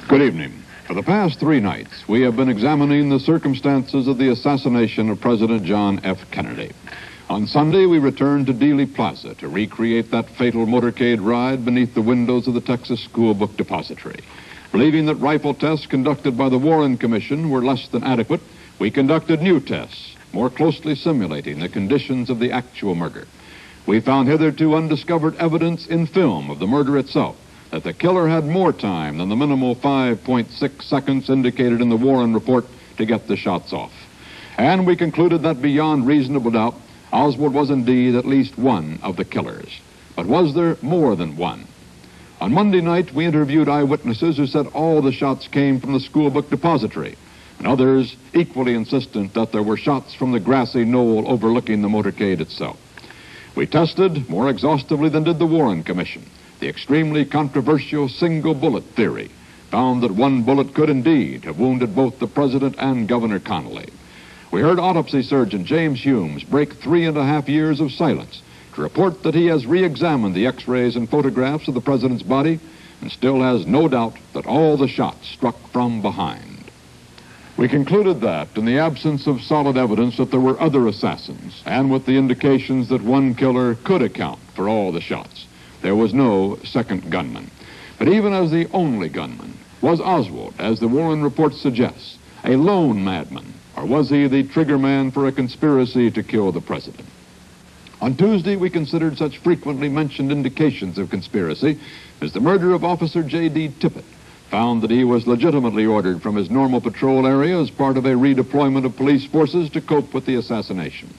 Good evening. For the past 3 nights, we have been examining the circumstances of the assassination of President John F. Kennedy. On Sunday, we returned to Dealey Plaza to recreate that fatal motorcade ride beneath the windows of the Texas School Book Depository. Believing that rifle tests conducted by the Warren Commission were less than adequate, we conducted new tests, more closely simulating the conditions of the actual murder. We found hitherto undiscovered evidence in film of the murder itself, that the killer had more time than the minimal 5.6 seconds indicated in the Warren report to get the shots off. And we concluded that beyond reasonable doubt, Oswald was indeed at least one of the killers. But was there more than one? On Monday night, we interviewed eyewitnesses who said all the shots came from the school book depository, and others equally insistent that there were shots from the grassy knoll overlooking the motorcade itself. We tested more exhaustively than did the Warren Commission the extremely controversial single bullet theory, found that one bullet could indeed have wounded both the president and Governor Connally. We heard autopsy surgeon James Humes break 3.5 years of silence to report that he has re-examined the x-rays and photographs of the president's body and still has no doubt that all the shots struck from behind. We concluded that, in the absence of solid evidence that there were other assassins, and with the indications that one killer could account for all the shots, there was no second gunman. But even as the only gunman, was Oswald, as the Warren report suggests, a lone madman, or was he the trigger man for a conspiracy to kill the president? On Tuesday, we considered such frequently mentioned indications of conspiracy as the murder of Officer J.D. Tippit, found that he was legitimately ordered from his normal patrol area as part of a redeployment of police forces to cope with the assassination.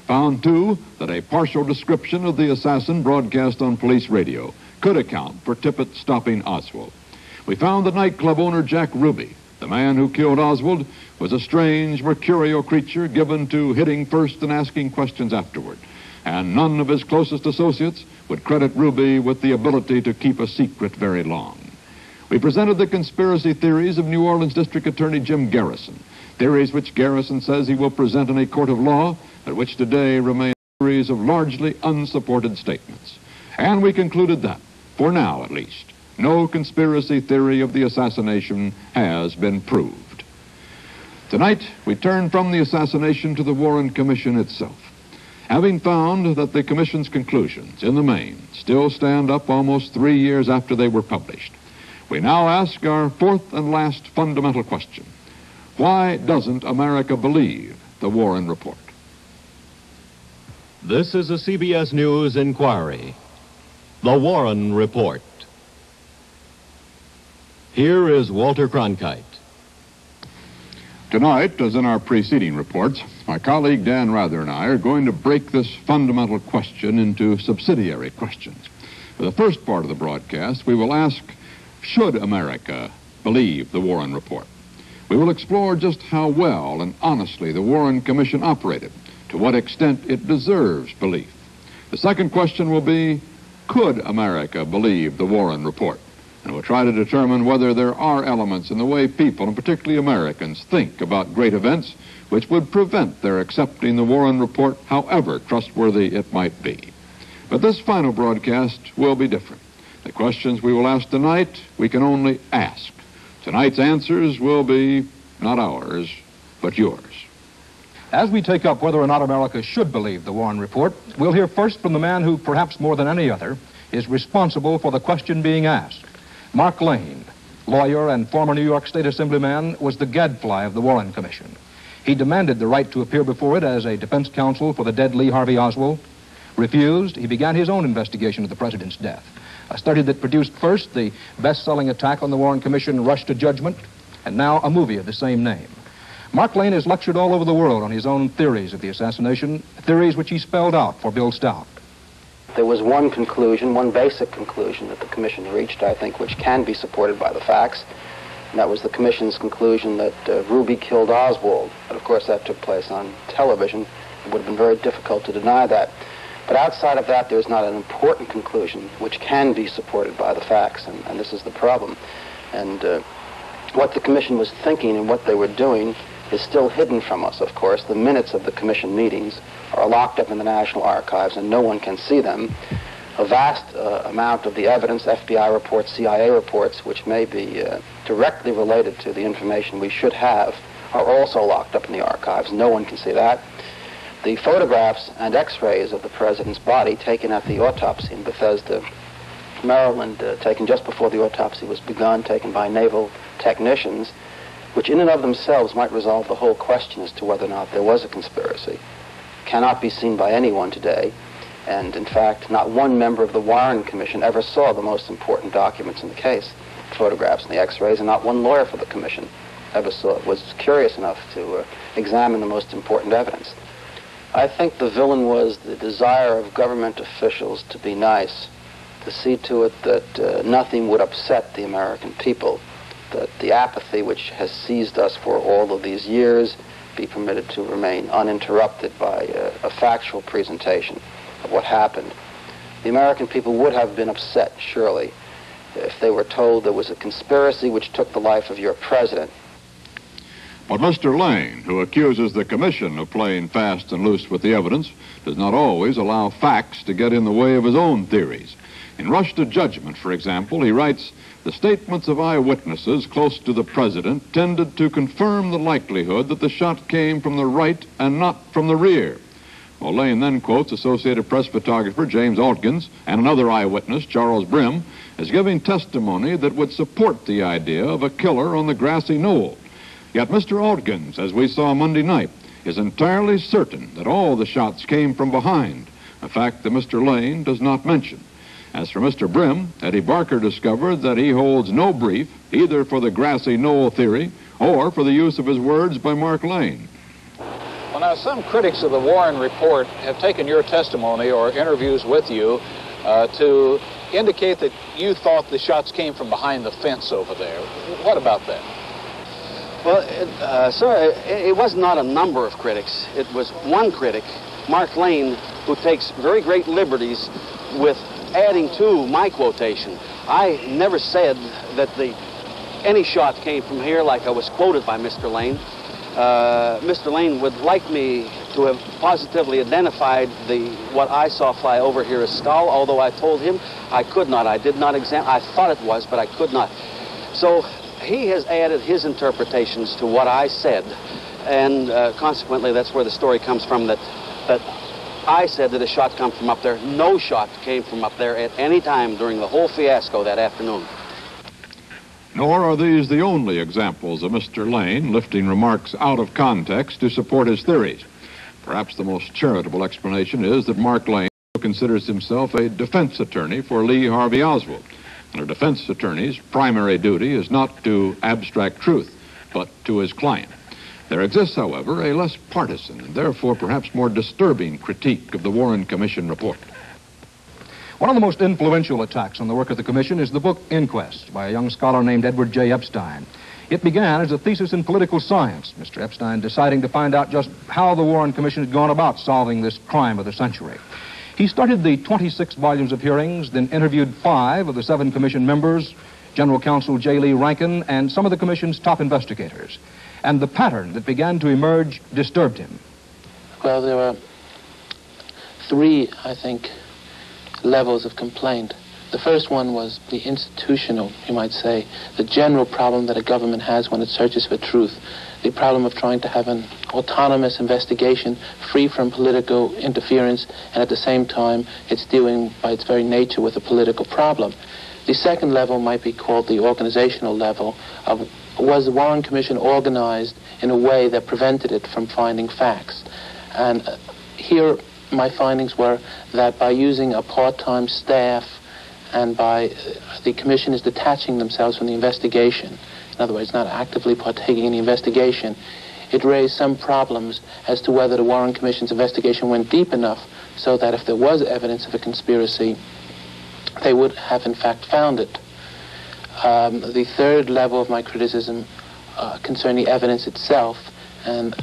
Found, too, that a partial description of the assassin broadcast on police radio could account for Tippit stopping Oswald. We found that nightclub owner Jack Ruby, the man who killed Oswald, was a strange, mercurial creature given to hitting first and asking questions afterward. And none of his closest associates would credit Ruby with the ability to keep a secret very long. We presented the conspiracy theories of New Orleans District Attorney Jim Garrison, theories which Garrison says he will present in a court of law, but which today remain a series of largely unsupported statements. And we concluded that, for now at least, no conspiracy theory of the assassination has been proved. Tonight, we turn from the assassination to the Warren Commission itself. Having found that the Commission's conclusions, in the main, still stand up almost 3 years after they were published, we now ask our fourth and last fundamental question. Why doesn't America believe the Warren report? This is a CBS News inquiry. The Warren Report. Here is Walter Cronkite. Tonight, as in our preceding reports, my colleague Dan Rather and I are going to break this fundamental question into subsidiary questions. For the first part of the broadcast, we will ask, should America believe the Warren report? We will explore just how well and honestly the Warren Commission operated, to what extent it deserves belief. The second question will be, could America believe the Warren report? And we'll try to determine whether there are elements in the way people, and particularly Americans, think about great events which would prevent their accepting the Warren report, however trustworthy it might be. But this final broadcast will be different. The questions we will ask tonight, we can only ask. Tonight's answers will be not ours, but yours. As we take up whether or not America should believe the Warren report, we'll hear first from the man who, perhaps more than any other, is responsible for the question being asked. Mark Lane, lawyer and former New York State Assemblyman, was the gadfly of the Warren Commission. He demanded the right to appear before it as a defense counsel for the dead Lee Harvey Oswald. Refused, he began his own investigation of the president's death. A study that produced first the best-selling attack on the Warren Commission, Rush to Judgment, and now a movie of the same name. Mark Lane has lectured all over the world on his own theories of the assassination, theories which he spelled out for Bill Stout. There was one conclusion, one basic conclusion that the Commission reached, I think, which can be supported by the facts, and that was the Commission's conclusion that Ruby killed Oswald. But of course that took place on television. It would have been very difficult to deny that. But outside of that, there's not an important conclusion which can be supported by the facts, and this is the problem. And what the Commission was thinking and what they were doing is still hidden from us, of course. The minutes of the Commission meetings are locked up in the National Archives, and no one can see them. a vast amount of the evidence, FBI reports, CIA reports, which may be directly related to the information we should have, are also locked up in the archives. No one can see that. The photographs and x-rays of the president's body taken at the autopsy in Bethesda, Maryland, taken just before the autopsy was begun, taken by naval technicians, which in and of themselves might resolve the whole question as to whether or not there was a conspiracy, cannot be seen by anyone today. And in fact, not one member of the Warren Commission ever saw the most important documents in the case, photographs and the x-rays, and not one lawyer for the commission ever saw it, was curious enough to examine the most important evidence. I think the villain was the desire of government officials to be nice, to see to it that nothing would upset the American people, that the apathy which has seized us for all of these years be permitted to remain uninterrupted by a factual presentation of what happened. The American people would have been upset, surely, if they were told there was a conspiracy which took the life of your president. But Mr. Lane, who accuses the commission of playing fast and loose with the evidence, does not always allow facts to get in the way of his own theories. In Rush to Judgment, for example, he writes, "The statements of eyewitnesses close to the president tended to confirm the likelihood that the shot came from the right and not from the rear." Well, Lane then quotes Associated Press photographer James Altkins and another eyewitness, Charles Brim, as giving testimony that would support the idea of a killer on the grassy knoll. Yet Mr. Altkins, as we saw Monday night, is entirely certain that all the shots came from behind, a fact that Mr. Lane does not mention. As for Mr. Brim, Eddie Barker discovered that he holds no brief either for the grassy knoll theory or for the use of his words by Mark Lane. Well, now, some critics of the Warren report have taken your testimony or interviews with you to indicate that you thought the shots came from behind the fence over there. What about that? Well, sir, it was not a number of critics. It was one critic, Mark Lane, who takes very great liberties with adding to my quotation. I never said that any shot came from here like I was quoted by Mr. Lane. Mr. Lane would like me to have positively identified what I saw fly over here as skull, although I told him I could not. I did not examine. I thought it was, but I could not. So he has added his interpretations to what I said, and consequently, that's where the story comes from, that I said that a shot come from up there. No shot came from up there at any time during the whole fiasco that afternoon. Nor are these the only examples of Mr. Lane lifting remarks out of context to support his theories. Perhaps the most charitable explanation is that Mark Lane considers himself a defense attorney for Lee Harvey Oswald. And a defense attorney's primary duty is not to abstract truth, but to his client. There exists, however, a less partisan and therefore perhaps more disturbing critique of the Warren Commission report. One of the most influential attacks on the work of the Commission is the book Inquest by a young scholar named Edward J. Epstein. It began as a thesis in political science, Mr. Epstein deciding to find out just how the Warren Commission had gone about solving this crime of the century. He started the 26 volumes of hearings, then interviewed 5 of the 7 Commission members, General Counsel J. Lee Rankin, and some of the Commission's top investigators. And the pattern that began to emerge disturbed him. Well, there were 3, I think, levels of complaint. The first one was the institutional, you might say, the general problem that a government has when it searches for truth. The problem of trying to have an autonomous investigation free from political interference, and at the same time it's dealing by its very nature with a political problem. The second level might be called the organizational level of, was the Warren Commission organized in a way that prevented it from finding facts? And here my findings were that by using a part-time staff and by the Commission is detaching themselves from the investigation, in other words, not actively partaking in the investigation, it raised some problems as to whether the Warren Commission's investigation went deep enough so that if there was evidence of a conspiracy, they would have in fact found it. The third level of my criticism concerned the evidence itself, and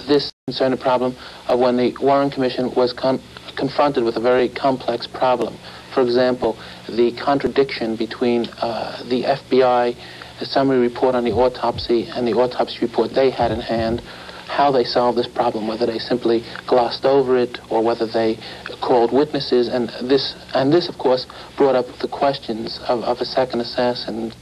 this concerned the problem of when the Warren Commission was confronted with a very complex problem. For example, the contradiction between the FBI, the summary report on the autopsy, and the autopsy report they had in hand, how they solved this problem, whether they simply glossed over it or whether they called witnesses. And this, of course, brought up the questions of a second assassin.